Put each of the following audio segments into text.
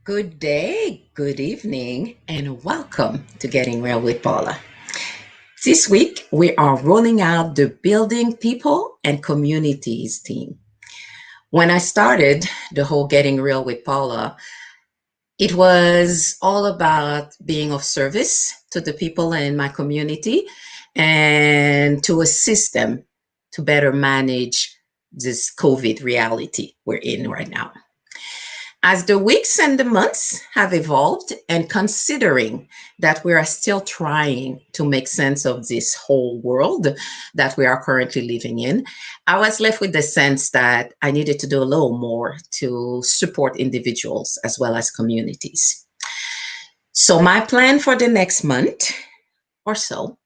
Good day, good evening, and welcome to Getting Real with Paula. This week, we are rolling out the Building People and Communities team. When I started the whole Getting Real with Paula, it was all about being of service to the people in my community and to assist them to better manage this COVID reality we're in right now. As the weeks and the months have evolved, and considering that we are still trying to make sense of this whole world that we are currently living in, I was left with the sense that I needed to do a little more to support individuals as well as communities. So, my plan for the next month or so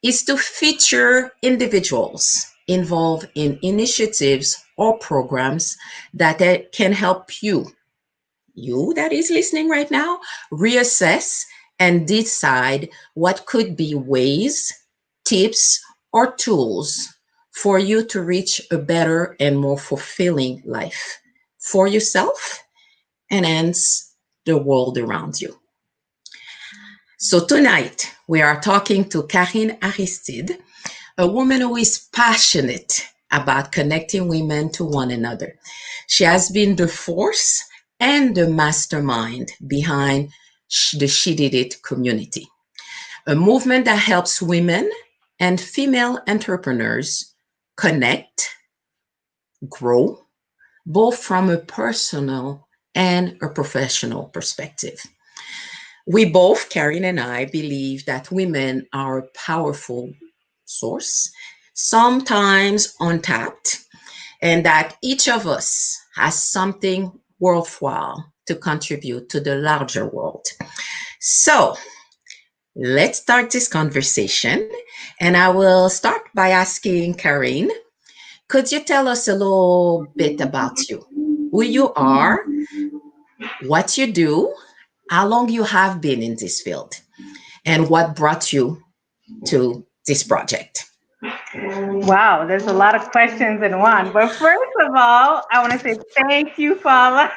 is to feature individuals involved in initiatives or programs that can help you that is listening right now, reassess and decide what could be ways, tips, or tools for you to reach a better and more fulfilling life for yourself and hence the world around you. So tonight we are talking to Kareen Aristide, a woman who is passionate about connecting women to one another. She has been the force and the mastermind behind the She Did It community, a movement that helps women and female entrepreneurs connect, grow, both from a personal and a professional perspective. We both, Karen and I, believe that women are a powerful source, sometimes untapped, and that each of us has something worthwhile to contribute to the larger world. So let's start this conversation. And I will start by asking Kareen, could you tell us a little bit about you? Who you are, what you do, how long you have been in this field, and what brought you to this project? Wow, there's a lot of questions in one. But first of all, I want to say thank you, Paula,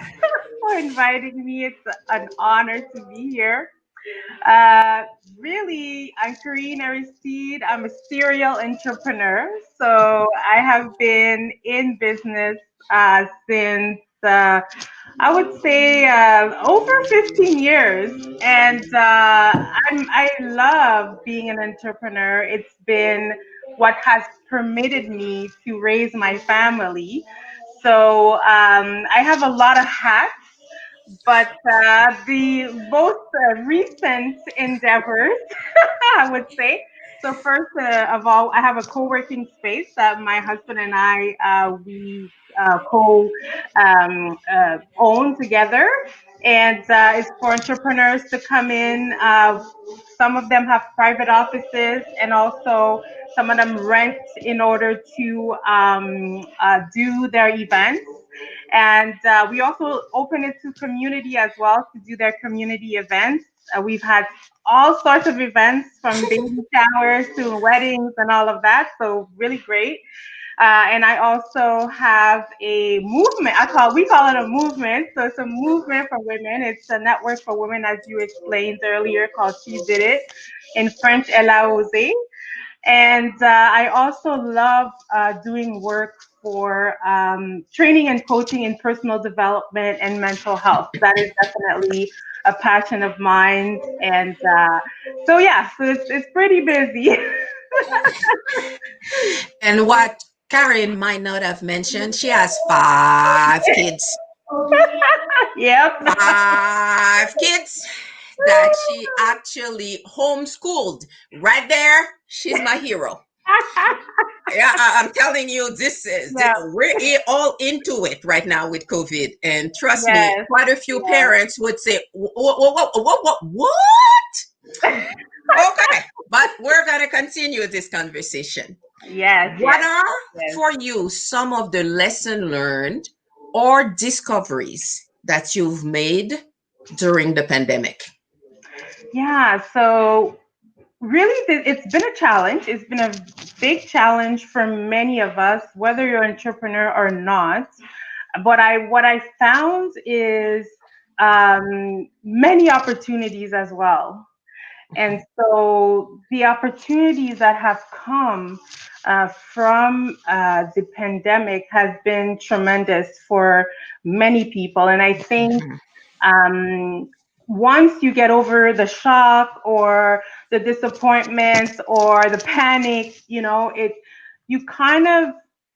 for inviting me. It's an honor to be here. Uh, Really, I'm Kareen Aristide. I'm a serial entrepreneur. So I have been in business since I would say over 15 years, and I love being an entrepreneur. It's been what has permitted me to raise my family. So I have a lot of hats, but the most recent endeavors, I would say. So first of all, I have a co-working space that my husband and I we co own together, and it's for entrepreneurs to come in. Some of them have private offices, and also some of them rent in order to do their events. And we also open it to community as well to do their community events. We've had all sorts of events from baby showers to weddings and all of that. So really great. And I also have a movement. We call it a movement. So it's a movement for women. It's a network for women, as you explained earlier, called She Did It. In French, Elle a osé. And I also love doing work for training and coaching in personal development and mental health. That is definitely a passion of mine. And so it's pretty busy. And what Karen might not have mentioned, she has 5 kids. Yep. 5 kids that she actually homeschooled. Right there, she's my hero. Yeah, I'm telling you, Yeah. we're all into it right now with COVID, and trust me, Yes. quite a few Yes. parents would say, What?" Okay, but we're gonna continue this conversation. Yes. What Yes. are Yes. for you some of the lesson learned or discoveries that you've made during the pandemic? Yeah. So really, it's been a challenge. It's been a big challenge for many of us, whether you're an entrepreneur or not. But what I found is many opportunities as well. And so the opportunities that have come from the pandemic has been tremendous for many people. And I think Mhm. um, once you get over the shock or the disappointments or the panic, you kind of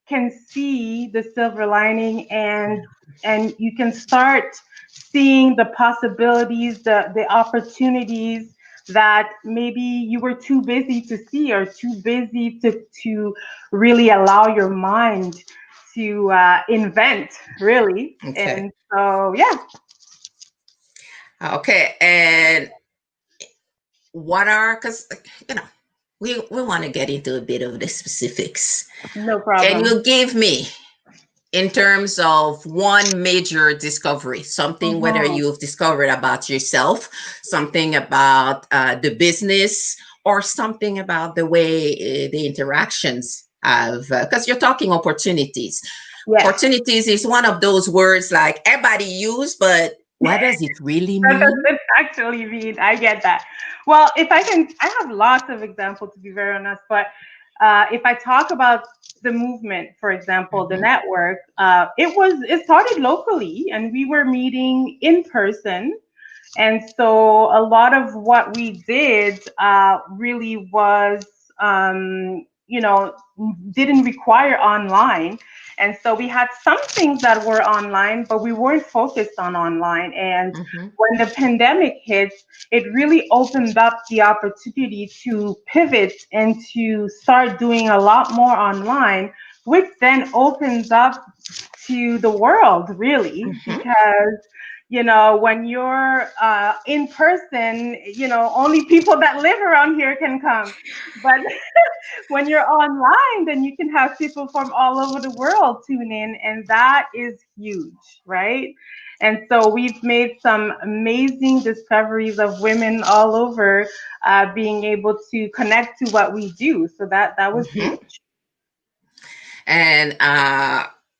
can see the silver lining, and you can start seeing the possibilities, the opportunities that maybe you were too busy to see, or too busy to really allow your mind to invent, really. Okay. And so, yeah. Okay. And what are, because, you know, we want to get into a bit of the specifics. No Can problem. you give me, in terms of one major discovery, something whether Mm-hmm. you've discovered about yourself, something about the business, or something about the way the interactions have, because you're talking opportunities. Yes. Opportunities is one of those words like everybody use, but what does it really What does mean? it actually mean? I get that. Well, if I can, I have lots of examples, to be very honest, but if I talk about the movement, for example, the Mm-hmm. network, it started locally, and we were meeting in person. And so a lot of what we did really was, you know, didn't require online. And so we had some things that were online, but we weren't focused on online. And Mm-hmm. when the pandemic hit, it really opened up the opportunity to pivot and to start doing a lot more online, which then opens up to the world, really, Mm-hmm. because when you're in person, only people that live around here can come. But when you're online, then you can have people from all over the world tune in, and that is huge, right? And so we've made some amazing discoveries of women all over being able to connect to what we do. So that was Mm-hmm. huge. And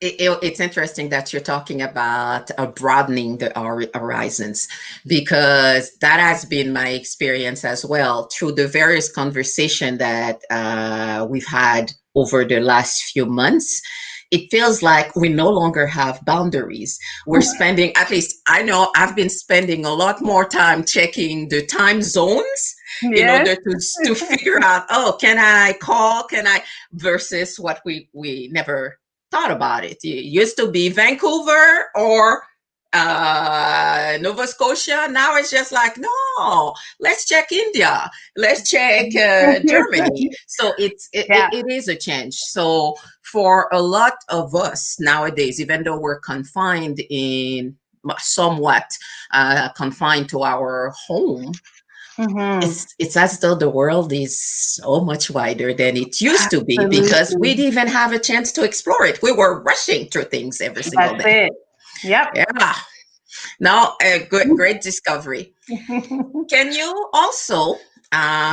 it's interesting that you're talking about broadening our horizons, because that has been my experience as well through the various conversation that we've had over the last few months. It feels like we no longer have boundaries. We're spending, at least I know I've been spending a lot more time checking the time zones in Yes. order to figure out, oh, can I call? Can I, versus what we never thought about it. It used to be Vancouver or Nova Scotia. Now it's just like, no, let's check India, let's check Germany. So Yeah. it is a change. So for a lot of us nowadays, even though we're confined in somewhat confined to our home, Hmm. it's as though the world is so much wider than it used to be, because we Absolutely. didn't even have a chance to explore it. We were rushing through things every single That's day. it. Yep. Yeah. Now, a great discovery. Can you also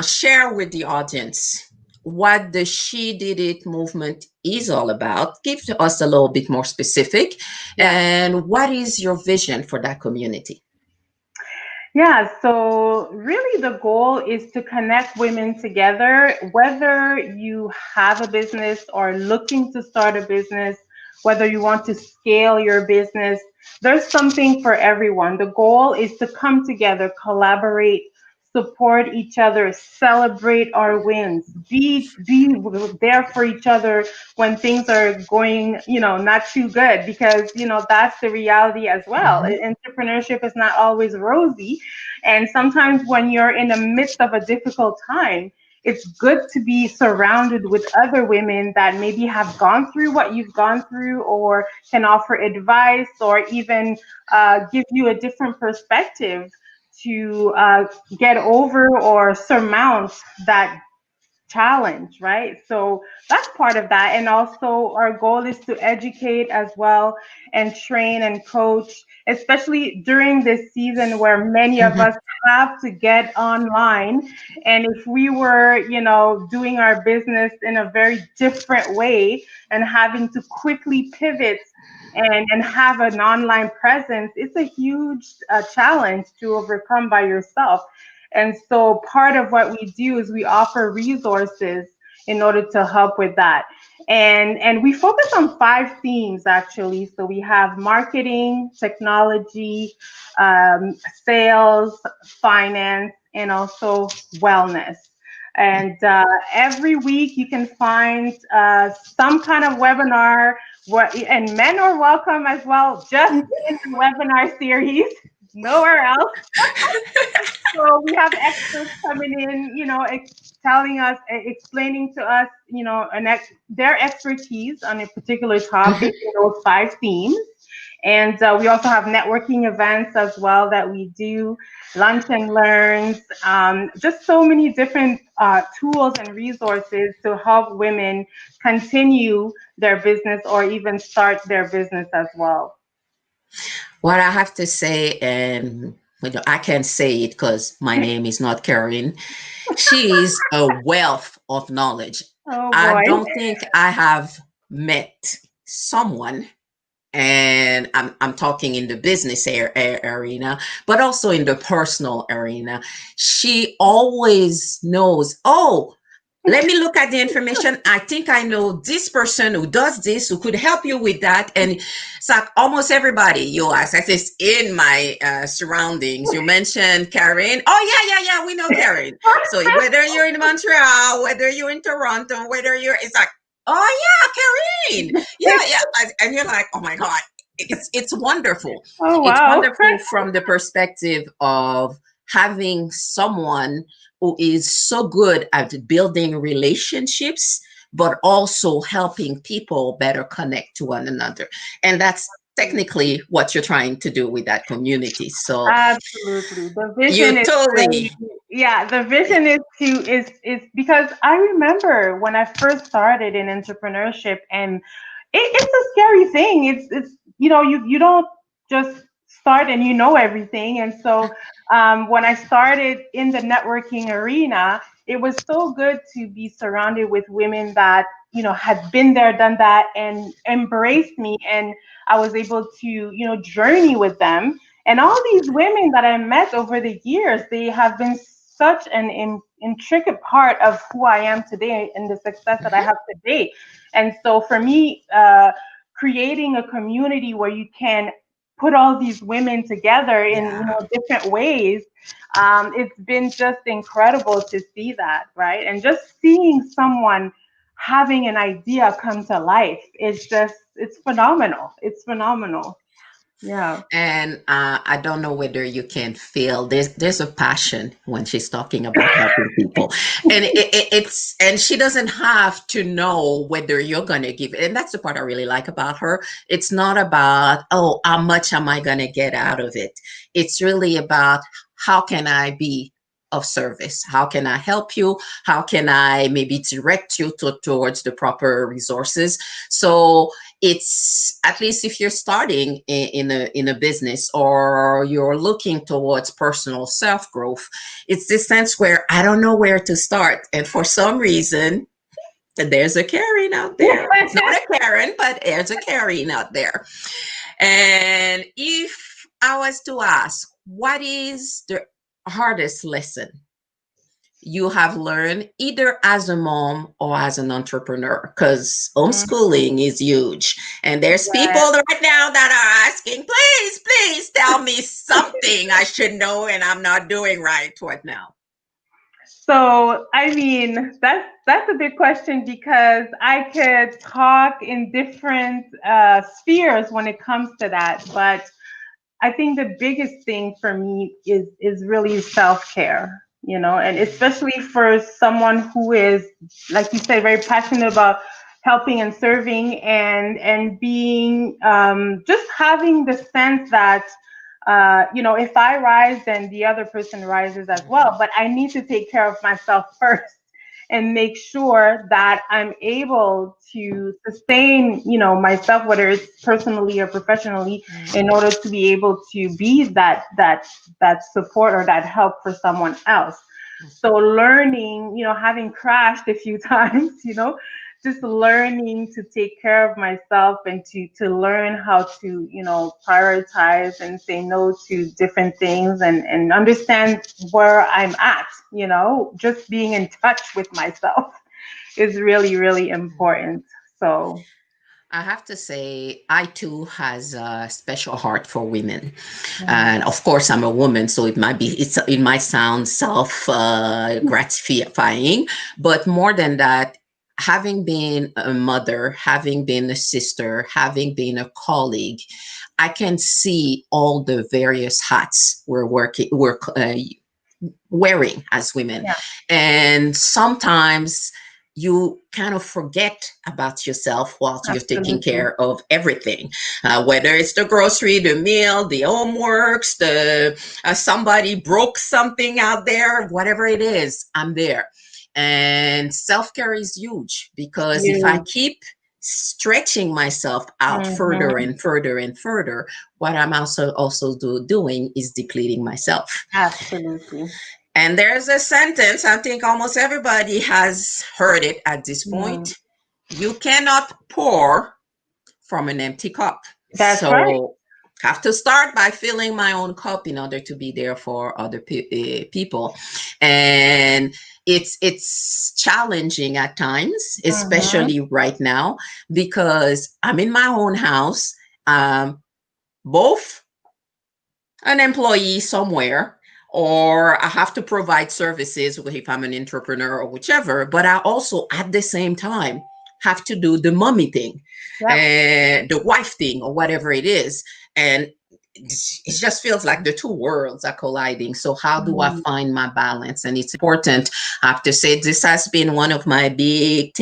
share with the audience what the She Did It movement is all about? Give to us a little bit more specific. Yeah. And what is your vision for that community? Yeah, so really the goal is to connect women together, whether you have a business or looking to start a business, whether you want to scale your business. There's something for everyone. The goal is to come together, collaborate, support each other, celebrate our wins, be there for each other when things are going, not too good, because that's the reality as well. Mm-hmm. Entrepreneurship is not always rosy, and sometimes when you're in the midst of a difficult time, it's good to be surrounded with other women that maybe have gone through what you've gone through, or can offer advice, or even give you a different perspective to get over or surmount that challenge, right? So that's part of that. And also, our goal is to educate as well, and train and coach, especially during this season where many of us have to get online. And if we were, doing our business in a very different way and having to quickly pivot and have an online presence, it's a huge challenge to overcome by yourself. And so part of what we do is we offer resources in order to help with that. And we focus on five themes actually. So we have marketing, technology, sales, finance, and also wellness. And every week you can find some kind of webinar, and men are welcome as well, just in the webinar series, nowhere else. So we have experts coming in, telling us, explaining to us, their expertise on a particular topic in those five themes. And we also have networking events as well that we do, lunch and learns, just so many different tools and resources to help women continue their business or even start their business as well. What I have to say, and I can't say it because my name is not Kareen. She is a wealth of knowledge. Oh I boy. don't think I have met someone, and I'm talking in the business arena, but also in the personal arena. She always knows, oh, let me look at the information. I think I know this person who does this, who could help you with that. And it's like almost everybody you ask, at least in my surroundings. You mentioned Karen. Oh, yeah, we know Karen. So whether you're in Montreal, whether you're in Toronto, it's like, oh, yeah, Karen. Yeah. And you're like, oh my God, it's wonderful. Oh It's wow. wonderful from the perspective of having someone who is so good at building relationships, but also helping people better connect to one another. And that's technically what you're trying to do with that community. So Absolutely. The vision you is really, totally, yeah, the vision is because I remember when I first started in entrepreneurship, and it's a scary thing. It's you don't just start and you know everything. And so when I started in the networking arena, it was so good to be surrounded with women that had been there, done that, and embraced me, and I was able to journey with them. And all these women that I met over the years, they have been such an intricate part of who I am today and the success that I have today. And so for me, creating a community where you can put all these women together in yeah. different ways, it's been just incredible to see that, right? And just seeing someone having an idea come to life, it's phenomenal. It's phenomenal. Yeah. And I don't know whether you can feel there's a passion when she's talking about helping people, and and she doesn't have to know whether you're gonna give it. And that's the part I really like about her. It's not about, oh, how much am I gonna get out of it. It's really about, how can I be of service? How can I help you? How can I maybe direct you towards the proper resources? So it's, at least if you're starting in a business, or you're looking towards personal self growth, it's this sense where I don't know where to start, and for some reason there's a Karen out there. It's not a Karen, but there's a Karen out there. And if I was to ask, what is the hardest lesson you have learned, either as a mom or as an entrepreneur? Because homeschooling is huge, and there's people Yes. right now that are asking, please tell me something I should know and I'm not doing right right now. So, I mean, that's a big question because I could talk in different spheres when it comes to that. But I think the biggest thing for me is really self-care, and especially for someone who is, like you said, very passionate about helping and serving, and being, just having the sense that if I rise, then the other person rises as well. But I need to take care of myself first and make sure that I'm able to sustain, myself, whether it's personally or professionally, in order to be able to be that support or that help for someone else. So learning, having crashed a few times, just learning to take care of myself and to learn how to, prioritize and say no to different things and understand where I'm at, just being in touch with myself is really, really important. So, I have to say, I too has a special heart for women, mm, and of course, I'm a woman, so it might sound self gratifying, but more than that, having been a mother, having been a sister, having been a colleague, I can see all the various hats we're wearing as women. yeah, And sometimes you kind of forget about yourself while you're taking absolutely. care of everything, whether it's the grocery, the meal, the homeworks, the somebody broke something out there, whatever it is, I'm there. And self-care is huge because if I You. keep stretching myself out further Hmm. and further and further, what I'm also doing is depleting myself. Absolutely. And there's a sentence, I think almost everybody has heard it at this Mm. point. You cannot pour from an empty cup. That's right. So have to start by filling my own cup in order to be there for other people. And it's challenging at times, Hmm. especially right now, because I'm in my own house. Both an employee somewhere, or I have to provide services if I'm an entrepreneur or whichever, but I also at the same time have to do the mommy thing Yep. and the wife thing or whatever it is. And it just feels like the two worlds are colliding. So how do I Mm. find my balance? And it's important. I have to say this has been one of my big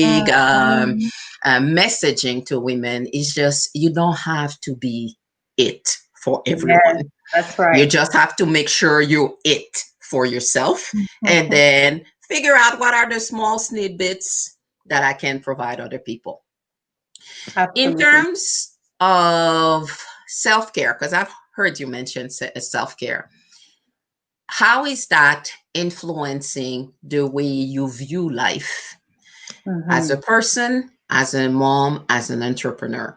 Mhm. messaging to women is just you don't have to be it for Yes, everyone. that's You right. just have to make sure you it for yourself and Mhm. then figure out what are the small snippets that I can provide other people. In Absolutely. terms of self care, because I've heard you mention self care, how is that influencing the way you view life as a Hmm. person, as a mom, as an entrepreneur?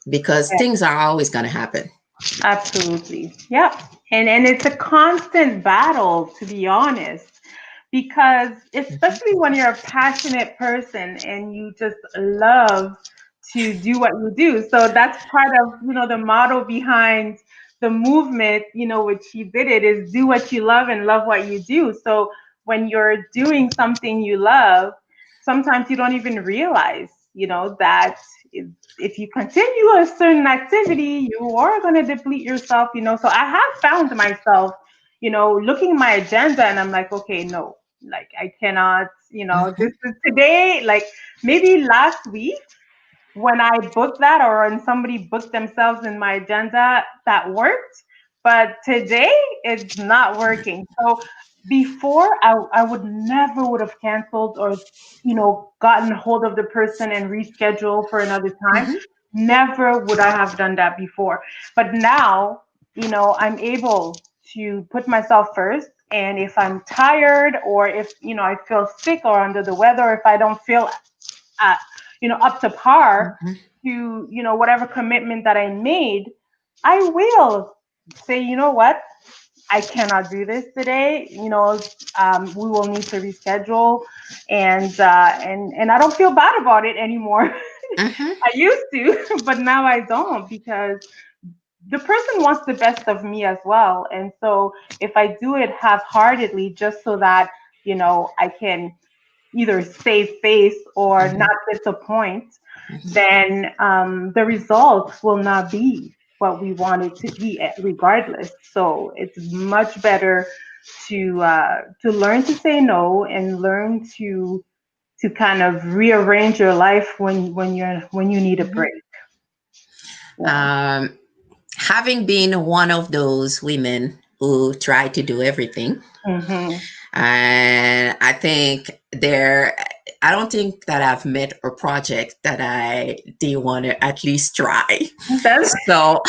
Because things are always going to happen. Absolutely. Yep. And it's a constant battle, to be honest, because Mhm, especially when you're a passionate person and you just love to do what you do. So that's part of, the motto behind the movement, which he did it is do what you love and love what you do. So when you're doing something you love, sometimes you don't even realize, that if you continue a certain activity, you are going to deplete yourself, So I have found myself, looking at my agenda and I'm like, okay, no, like I cannot, this mhm, is today, like maybe last week when I booked that or when somebody booked themselves in my agenda, that worked. But today it's not working. So before I would never would have canceled or, gotten hold of the person and reschedule for another time. mhm, Never would I have done that before. But now, I'm able to put myself first. And if I'm tired or if, I feel sick or under the weather, if I don't feel at, up to par mhm, to, whatever commitment that I made, I will say, you know what, I cannot do this today. We will need to reschedule, and I don't feel bad about it anymore. mhm, I used to, but now I don't because the person wants the best of me as well. And so if I do it half-heartedly, just so that I can either save face or not mhm, disappoint, mhm. then the results will not be what we want it to be regardless. So it's much better to learn to say no and learn to kind of rearrange your life when you need a Mhm. break. Yeah. Um, Having been one of those women who try to do everything, Hmm. and I don't think that I've met a project that I didn't want to at least try. That's So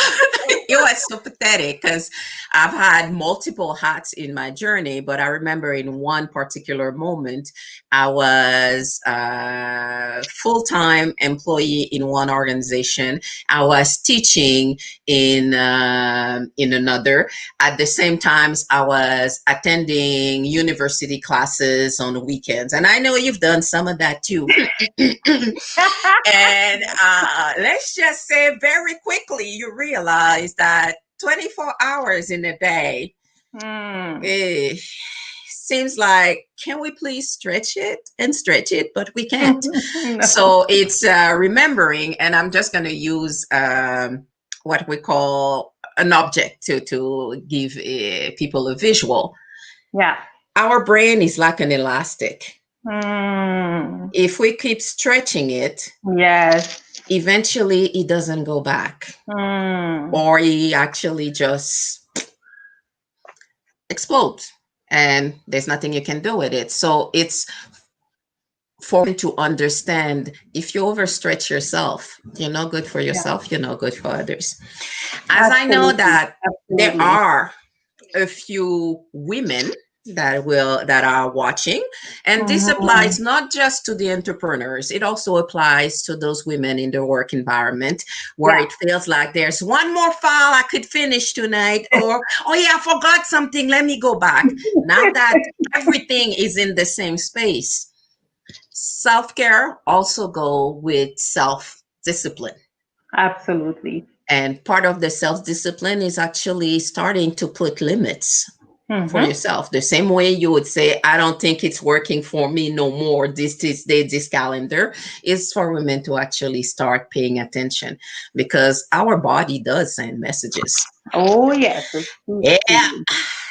It was so pathetic because I've had multiple hats in my journey, but I remember in one particular moment, I was a full-time employee in one organization. I was teaching in another. At the same times, I was attending university classes on the weekends, and I know you've done some of that too. And let's just say very quickly, you realize that 24 hours in a day Mm. eh, seems like, can we please stretch it and stretch it? But we can't. No. So it's remembering, and I'm just going to use what we call an object to give people a visual. Yeah. Our brain is like an elastic. Mm. If we keep stretching it, Yes. eventually it doesn't go back, Mm. or it actually just explodes and there's nothing you can do with it. So it's for me to understand, if you overstretch yourself, you're not good for Yeah. yourself, you're not good for others. As I know Absolutely. that there Absolutely. are a few women that are watching, and this Mhm. applies not just to the entrepreneurs, it also applies to those women in the work environment where Yeah. it feels like there's one more file I could finish tonight, or oh yeah, I forgot something, let me go back. Now that everything is in the same space, self-care also go with self-discipline. Absolutely. And part of the self-discipline is actually starting to put limits for Mhm. yourself. The same way you would say, I don't think it's working for me no more. This day, this calendar is for women to actually start paying attention, because our body does send messages. Oh yes, it speaks to Yeah. you.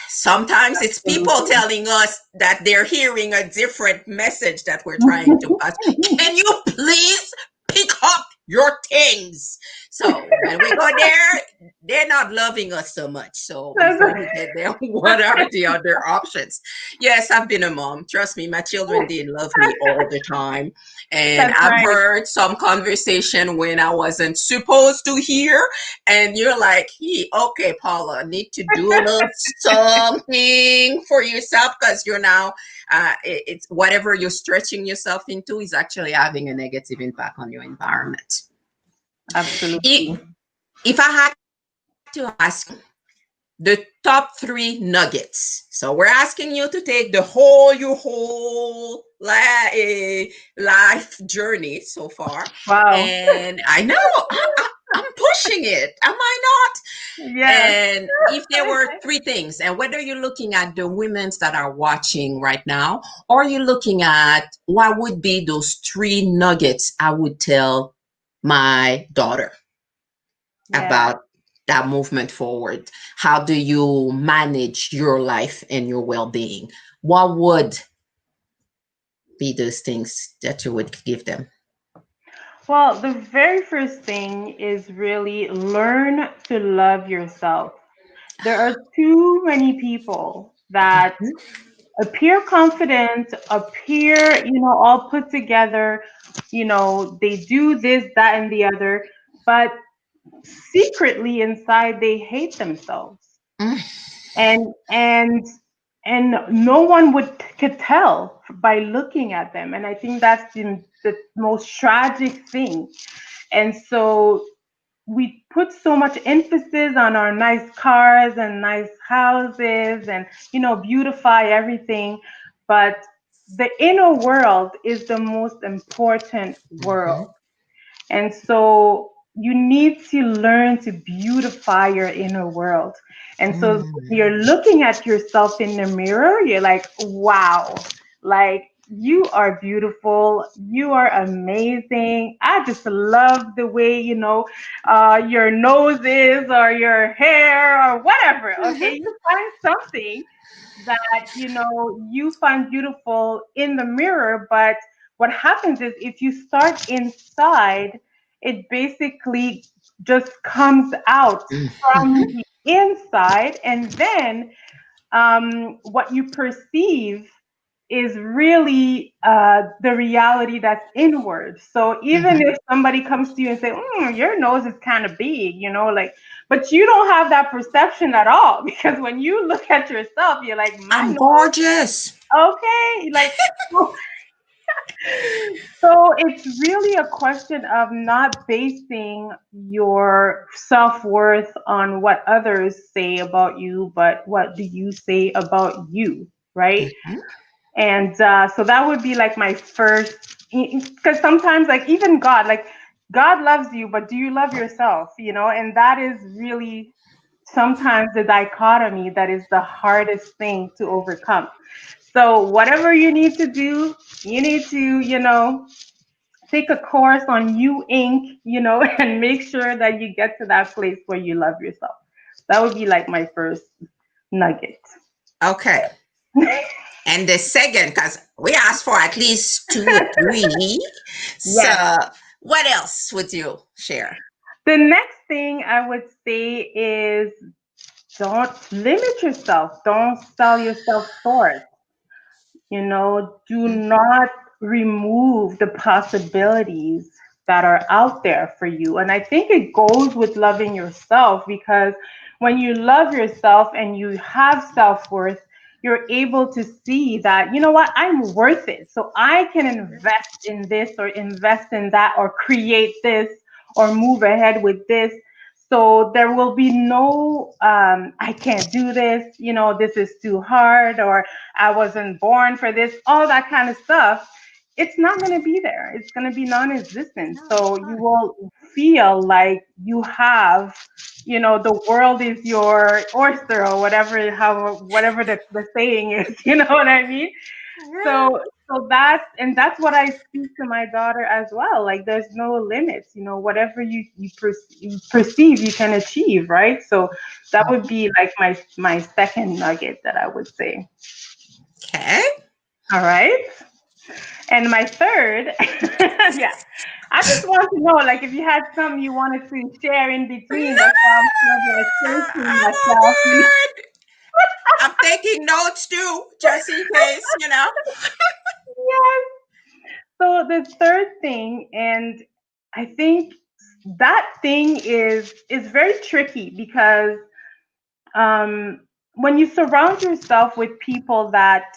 Sometimes it's people Absolutely. telling us that they're hearing a different message that we're trying to pass. Can you please pick up your things? So when we go there, they're not loving us so much. So before we get there, what are the other options? Yes, I've been a mom. Trust me, my children didn't love me all the time. And That's I've right. heard some conversation when I wasn't supposed to hear, and you're like, hey, okay, Paula, need to do a little something for yourself, because you're now, it's whatever you're stretching yourself into is actually having a negative impact on your environment. Absolutely. If, if I had to ask the top three nuggets, so we're asking you to take your whole life journey so far, Wow. and I know I'm pushing it. Am I not? Yes. And if there were three things, and whether you're looking at the women that are watching right now, or you're looking at what would be those three nuggets I would tell my daughter Yeah. about that movement forward. How do you manage your life and your well-being? What would be those things that you would give them? Well, the very first thing is really learn to love yourself. There are too many people that appear confident, appear, all put together, they do this, that, and the other, but secretly inside they hate themselves. And and and no one could tell by looking at them. And I think that's the most tragic thing. And so we put so much emphasis on our nice cars and nice houses and beautify everything, but the inner world is the most important world. Mhm. And so you need to learn to beautify your inner world. And so when Mm. you're looking at yourself in the mirror, you're like, wow, like you are beautiful. You are amazing. I just love the way, your nose is, or your hair, or whatever. Okay. Mhm. You find something that you find beautiful in the mirror. But what happens is, if you start inside, it basically just comes out from Mhm. the inside. And then what you perceive is really the reality that's inward. So even Mhm. if somebody comes to you and say, your nose is kind of big, like, But you don't have that perception at all because when you look at yourself, you're like, my I'm nose, gorgeous. okay, like so it's really a question of not basing your self-worth on what others say about you, but what do you say about you, right? Mhm. And so that would be like my first, because sometimes like even God, like God loves you, but do you love yourself? You know, and that is really sometimes the dichotomy that is the hardest thing to overcome. So whatever you need to do, you need to, take a course on you Inc., and make sure that you get to that place where you love yourself. That would be like my first nugget. Okay. And the second, because we asked for at least two or three. So, Yes. what else would you share? The next thing I would say is don't limit yourself. Don't sell yourself short. Do not remove the possibilities that are out there for you. And I think it goes with loving yourself because when you love yourself and you have self worth, you're able to see that, you know what, I'm worth it. So I can invest in this or invest in that or create this or move ahead with this. So there will be no, I can't do this, this is too hard, or I wasn't born for this, all that kind of stuff. It's not going to be there. It's going to be non existent. So you will feel like you have, the world is your oyster or whatever, whatever the saying is, you know what I mean? So that's what I speak to my daughter as well. Like there's no limits, whatever you perceive you can achieve, right? So that would be like my second nugget that I would say. Okay. All right. And my third, yeah, I just want to know, like, if you had something you wanted to share in between. That's why I'm kind of like pacing I myself. love it. I'm taking notes too, just in case, you know. Yes. So the third thing, and I think that thing is very tricky because um, when you surround yourself with people that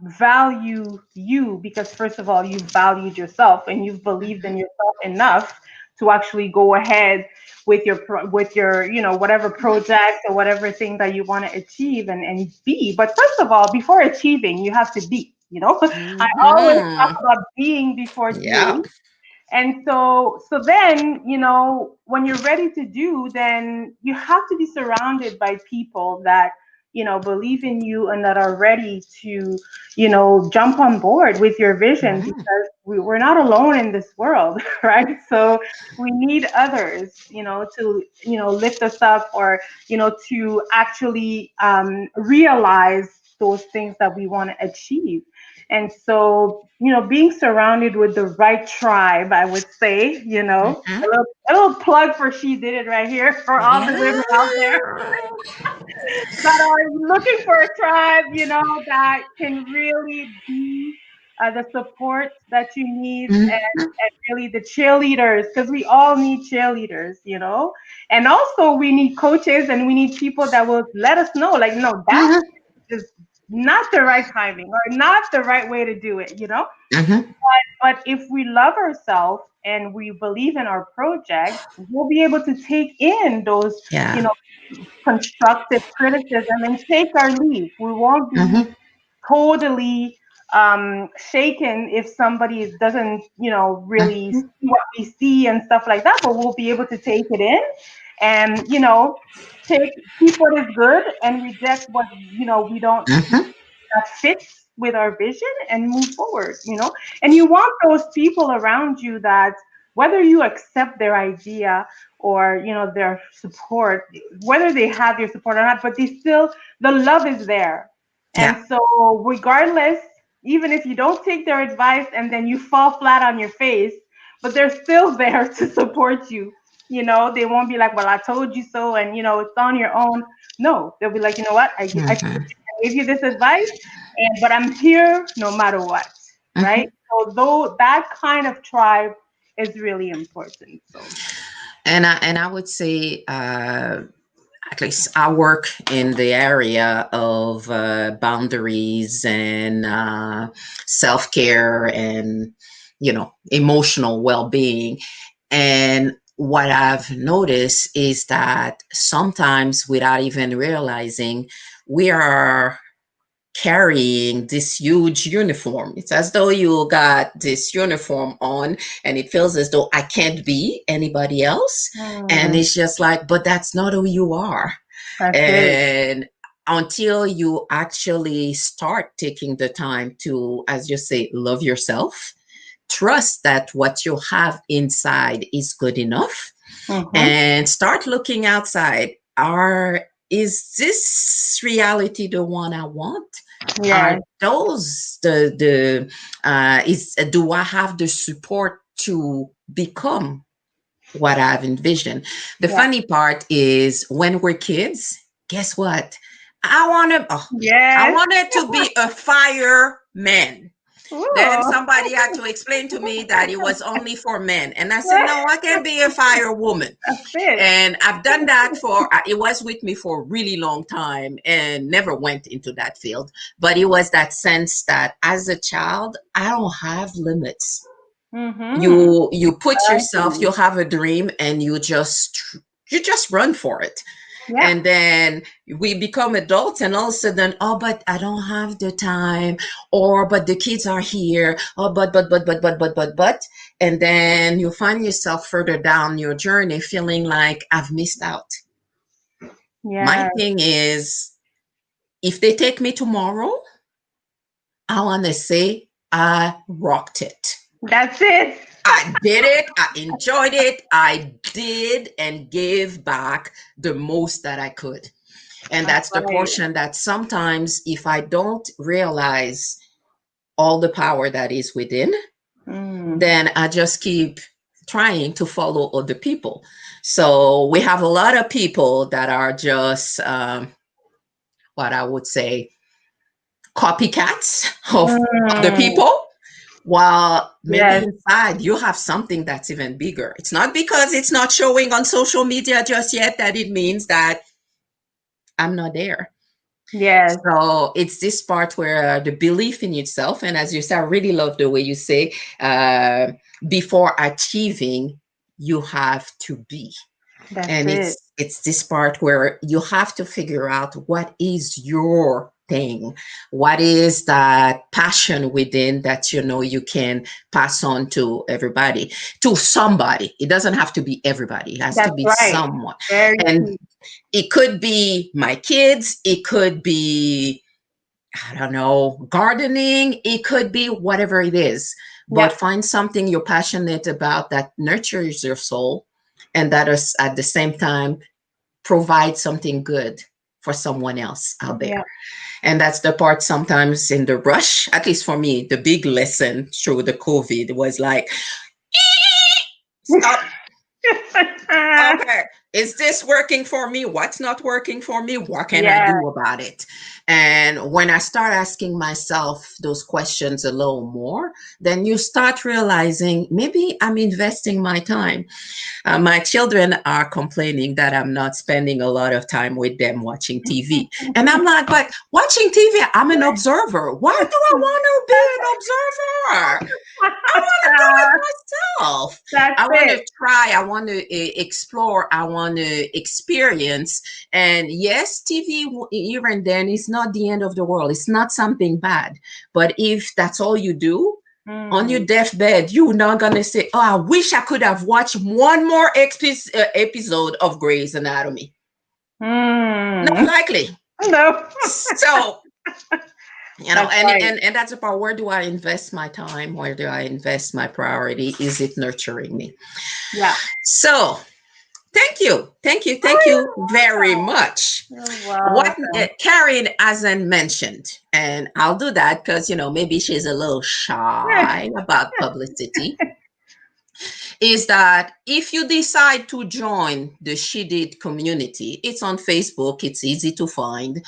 value you, because first of all, you've valued yourself and you've believed in yourself enough to actually go ahead with your whatever project or whatever thing that you want to achieve and be. But first of all, before achieving, you have to be. I always talk Mm-hmm. about being before Yeah. doing. And so then, when you're ready to do, then you have to be surrounded by people that, believe in you and that are ready to, jump on board with your vision Mhm. because we're not alone in this world, right? So we need others, to lift us up or, to actually realize those things that we want to achieve. And so, being surrounded with the right tribe, I would say, Mhm. a little plug for She Did It right here for all the Yeah. women out there that are looking for a tribe, that can really be the support that you need Mhm. and really the cheerleaders, because we all need cheerleaders, and also we need coaches and we need people that will let us know, like, no, that Mhm. is not the right timing or not the right way to do it. Mhm. But if we love ourselves and we believe in our project, we'll be able to take in those, you Yeah. know, constructive criticism and take our leave. We won't be Mhm. totally shaken if somebody doesn't, really see Mhm. what we see and stuff like that, but we'll be able to take it in and, take keep what is good and reject what, we don't see Mhm. that fits with our vision and move forward, and you want those people around you that whether you accept their idea or their support, whether they have your support or not, but they still, the love is there. Yeah. And so regardless, even if you don't take their advice and then you fall flat on your face, but they're still there to support you. They won't be like, well, I told you so, and it's on your own. No, they'll be like, you know what, Mhm. I gave you this advice, but I'm here no matter what, right? Mhm. So though that kind of tribe is really important. So And I would say, at least I work in the area of boundaries and self care and emotional well being. And what I've noticed is that sometimes, without even realizing, we are carrying this huge uniform. It's as though you got this uniform on and it feels as though I can't be anybody else. And Mm, it's just like, but that's not who you are. that's it. And until you actually start taking the time to, as you say, love yourself, trust that what you have inside is good enough, Mm-hmm. and start looking outside. Is this reality the one I want? Are Yes. those the is do I have the support to become what I've envisioned? The Yeah. funny part is when we're kids, guess what? I wanted oh, I Yes. wanted to be a fireman. Then Ooh. somebody had to explain to me that it was only for men. And I said, no, I can be a firewoman. That's it. And I've done that it was with me for a really long time and never went into that field. But it was that sense that as a child, I don't have limits. Mm-hmm. You put yourself, you Exactly. have a dream, and you just run for it. Yeah. And then we become adults, and all of a sudden, oh, but I don't have the time, or but the kids are here, oh, but, and then you find yourself further down your journey feeling like I've missed out. My Yeah. thing is, if they take me tomorrow, I want to say I rocked it. That's it. I did it. I enjoyed it. I did and gave back the most that I could. And That's that's the right. portion that sometimes, if I don't realize all the power that is within, Mm. then I just keep trying to follow other people. So we have a lot of people that are just, what I would say, copycats of other Mm. people. While maybe Yes. inside you have something that's even bigger. It's not because it's not showing on social media just yet that it means that I'm not there. Yes. So it's this part where the belief in yourself, and as you say, I really love the way you say, before achieving, you have to be. That's And it. it's this part where you have to figure out what is your thing, what is that passion within that you can pass on to everybody, to somebody. It doesn't have to be everybody, it has to That's be right. someone. Very And key. it could be my kids, it could be, I don't know, gardening, it could be whatever it is. But Yeah. find something you're passionate about that nurtures your soul, and that is at the same time provide something good for someone else out Yeah. there. And that's the part sometimes in the rush, at least for me, the big lesson through the COVID was like, stop. Okay, is this working for me? What's not working for me? What can I Yeah. do about it? And when I start asking myself those questions a little more, then you start realizing maybe I'm investing my time. My children are complaining that I'm not spending a lot of time with them watching TV. And I'm like, but watching TV, I'm an observer. Why do I want to be an observer? I want to do it myself. That's I want it. to try. I want to explore. I want to experience. And yes, TV here and then is not the end of the world. It's not something bad. But if that's all you do, on your Mm. deathbed, you're not going to say, oh, I wish I could have watched one more episode of Grey's Anatomy. Not Mm. likely. No. So, That's and, right. and and that's about, where do I invest my time? Where do I invest my priority? Is it nurturing me? Yeah. So, thank you very much. You're What welcome. Karen hasn't mentioned, and I'll do that because maybe she's a little shy about publicity, is that if you decide to join the She Did community, it's on Facebook, it's easy to find.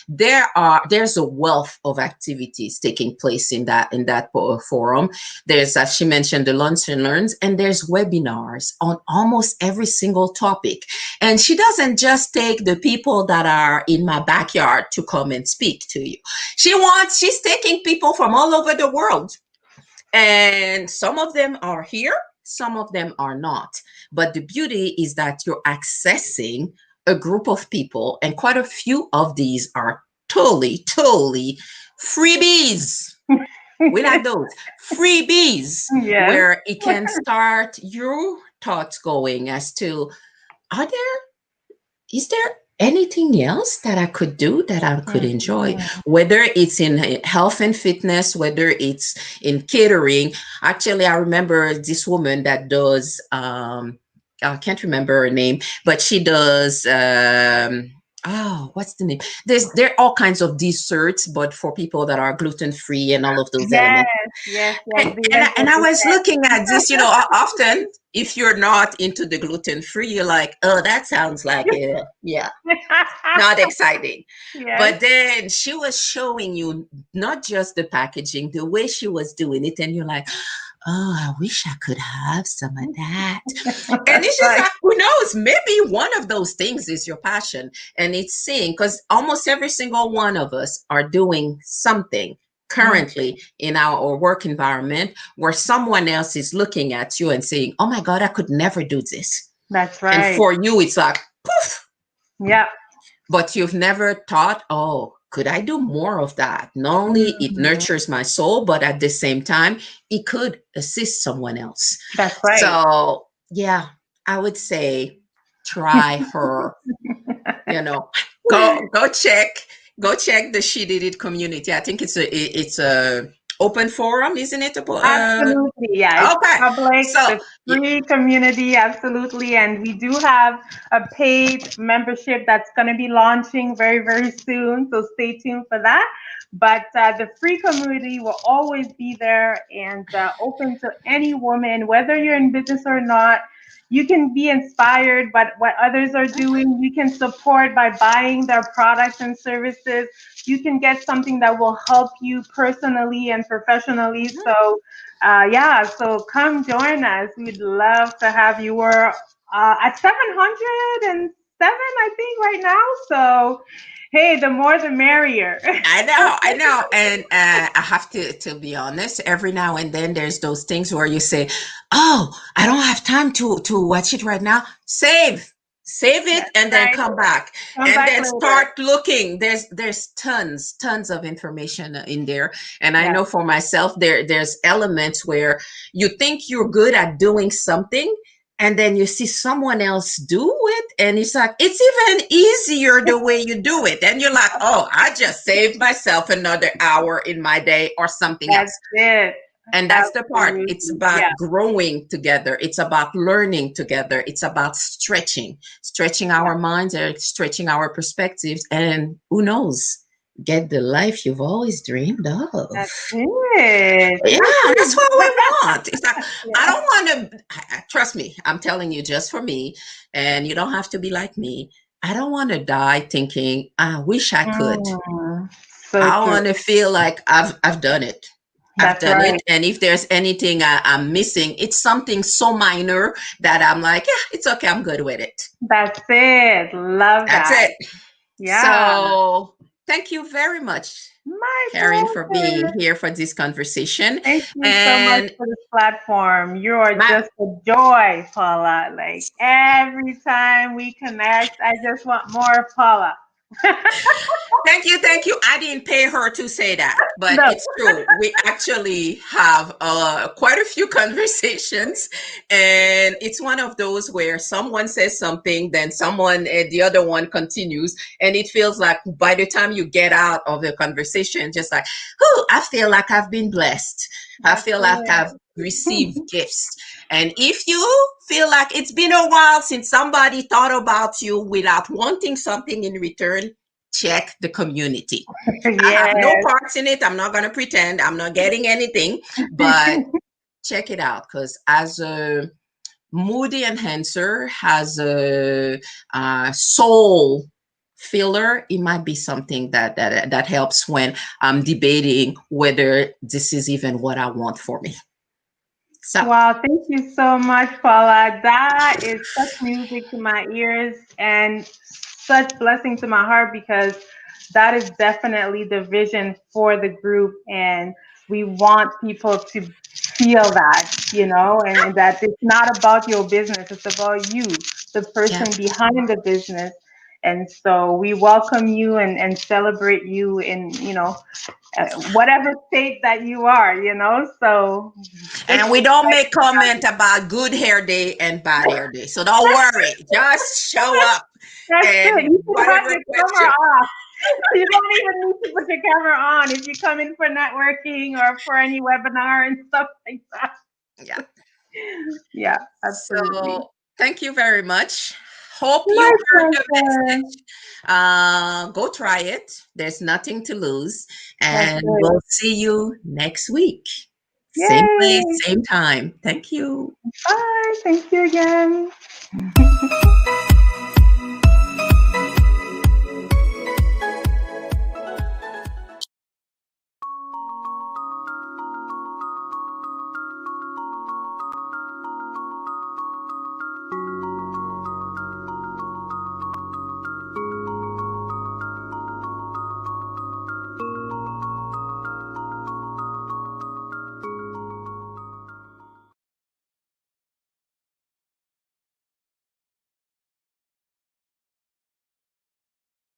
There's a wealth of activities taking place in that forum. There's, as she mentioned, the lunch and learns, and there's webinars on almost every single topic. And she doesn't just take the people that are in my backyard to come and speak to you. She's taking people from all over the world, and some of them are here, some of them are not. But the beauty is that you're accessing a group of people, and quite a few of these are totally, totally freebies. We like those freebies Yes. where it can start your thoughts going as to, are there is there anything else that I could do that I could enjoy? Mhm. Whether it's in health and fitness, whether it's in catering. Actually, I remember this woman that does, I can't remember her name, but she does, oh, what's the name? There are all kinds of desserts, but for people that are gluten free and all of those Yes, elements. yes, yes. And, The and, end I- of and I the was set. looking at this, often if you're not into the gluten free, you're like, oh, that sounds like, yeah, not exciting. Yes, But then she was showing you not just the packaging, the way she was doing it. And you're like, oh, I wish I could have some of that. And that's it's just right. like, who knows? Maybe one of those things is your passion. And it's seeing, because almost every single one of us are doing something Mm, currently in our work environment where someone else is looking at you and saying, oh my God, I could never do this. that's And right. for you, it's like, poof, Yep. but you've never thought, oh, could I do more of that? Not only it Mhm. nurtures my soul, but at the same time, it could assist someone else. That's right. So, yeah, I would say try her, you know, go check the She Did It community. I think it's a open forum, isn't it? Absolutely. Yeah, it's Okay. public, So, the free community, absolutely. And we do have a paid membership that's going to be launching very, very soon. So stay tuned for that. But the free community will always be there and open to any woman, whether you're in business or not. You can be inspired by what others are doing. You can support by buying their products and services. You can get something that will help you personally and professionally. So, yeah, so come join us. We'd love to have you. We're at 707, I think, right now. So, hey, the more the merrier. I know, and I have to be honest. Every now and then, there's those things where you say, "Oh, I don't have time to watch it right now." Save it, That's and then right. come back, Come and back then later. start looking. There's tons of information in there, and I Yeah, know for myself, there's elements where you think you're good at doing something, and then you see someone else do it, and it's like it's even easier the way you do it, and you're like, oh, I just saved myself another hour in my day or something that's else. it. And that's the part. It's Absolutely. Yeah, about growing together, it's about learning together, it's about stretching yeah. our minds and stretching our perspectives, and who knows, get the life you've always dreamed of. That's it. Yeah, that's Woohoo. what we want. It's like, I Yeah. don't want to, trust me, I'm telling you, just for me, and you don't have to be like me. I don't want to die thinking, I wish I could. Mm, so I true. want to feel like I've done it. I've That's done right. it. And if there's anything I'm missing, it's something so minor that I'm like, yeah, it's okay. I'm good with it. That's it. Love That's that. it. Yeah. So thank you very much, My Kareen, for being pleasure. here for this conversation. Thank you so much And for this platform. You are my just a joy, Paula. Like every time we connect, I just want more Paula. Thank you. I didn't pay her to say that, but No. it's true. We actually have quite a few conversations, and it's one of those where someone says something, then the other one continues, and it feels like by the time you get out of the conversation, just like, oh, I feel like I've been blessed. I That's feel like I've it. received gifts. And if you feel like it's been a while since somebody thought about you without wanting something in return, check the community. I have no Yes. parts in it. I'm not going to pretend I'm not getting anything, but check it out, because moody enhancer has a soul filler. It might be something that helps when I'm debating whether this is even what I want for me. So Wow, thank you so much, Paula. That is such music to my ears and such blessing to my heart because that is definitely the vision for the group. And we want people to feel that, and that it's not about your business, it's about you, the yeah. person behind the business. And so we welcome you and celebrate you in, whatever state that you are, So just And we don't make comment about good hair day and bad hair day. So don't worry. Just show up that's it. and You can have whatever your camera question. off. You don't even need to put your camera on if you come in for networking or for any webinar and stuff like that. Yeah. Yeah, absolutely. So thank you very much. Hope you My heard the pleasure. message. Go try it. There's nothing to lose. That's And it. we'll see you next week. Same place, Yay. same time. Thank you. Bye. Thank you again.